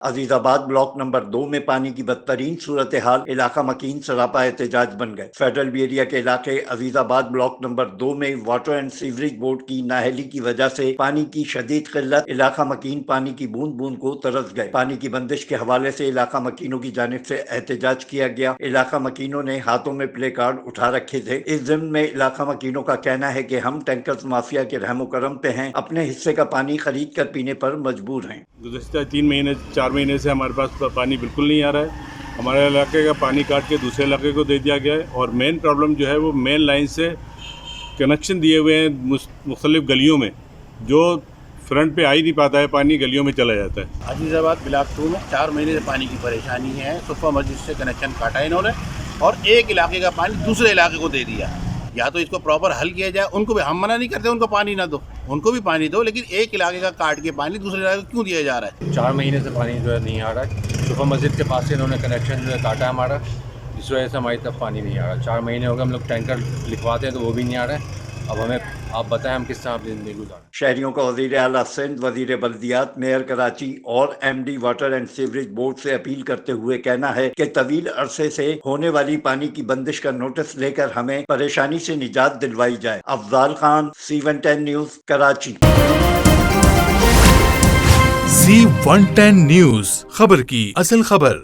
عزیز آباد block number 2 میں پانی کی بدترین صورتحال، علاقہ مکین سراپا احتجاج بن گئے۔ فیڈرل ایریا کے علاقے عزیز آباد بلاک نمبر 2 میں واٹر اینڈ سیوریج بورڈ کی نااہلی کی وجہ سے پانی کی شدید قلت، علاقہ مکین پانی کی بوند بوند کو ترس گئے۔ پانی کی بندش کے حوالے سے علاقہ مکینوں کی جانب سے احتجاج کیا گیا۔ علاقہ مکینوں نے ہاتھوں میں پلے کارڈ اٹھا رکھے تھے۔ اس ضمن میں علاقہ مکینوں کا کہنا ہے کہ ہم ٹینکرز مافیا کے رحم و کرم پہ ہیں، اپنے حصے کا پانی خرید کر پینے پر مجبور ہیں۔ گزشتہ 4 مہینے سے ہمارے پاس پانی بالکل نہیں آ رہا ہے۔ ہمارے علاقے کا پانی کاٹ کے دوسرے علاقے کو دے دیا گیا ہے، اور مین پرابلم جو ہے وہ مین لائن سے کنیکشن دیے ہوئے ہیں مختلف گلیوں میں، جو فرنٹ پہ آ ہی نہیں پاتا ہے، پانی گلیوں میں چلا جاتا ہے۔ عزیز آباد بلاک 2 میں 4 مہینے سے پانی کی پریشانی ہے۔ صفا مسجد سے کنیکشن کاٹا انہوں نے اور ایک علاقے کا پانی دوسرے علاقے کو دے دیا۔ یا تو اس کو پراپر حل کیا جائے، ان کو بھی ہم منع نہیں کرتے ان کو پانی نہ دو، ان کو بھی پانی دو، لیکن ایک علاقے کا کاٹ کے پانی دوسرے علاقے کو کیوں دیا جا رہا ہے؟ 4 مہینے سے پانی جو ہے نہیں آ رہا ہے۔ صفا مسجد کے پاس سے انہوں نے کنیکشن جو ہے کاٹا ہمارا، جس وجہ سے ہماری طرف پانی نہیں آ رہا۔ 4 مہینے ہو گئے ہم لوگ ٹینکر لکھواتے ہیں تو وہ بھی نہیں آ رہا ہے۔ اب ہمیں آپ بتائیں ہم کس طرح اپنی زندگی گزاریں۔ شہریوں کا وزیر اعلیٰ سندھ، وزیر بلدیات، میئر کراچی اور M D water and sewerage board سے اپیل کرتے ہوئے کہنا ہے کہ طویل عرصے سے ہونے والی پانی کی بندش کا نوٹس لے کر ہمیں پریشانی سے نجات دلوائی جائے۔ Afzal Khan, C110 news, Karachi. C110 news, خبر کی اصل خبر۔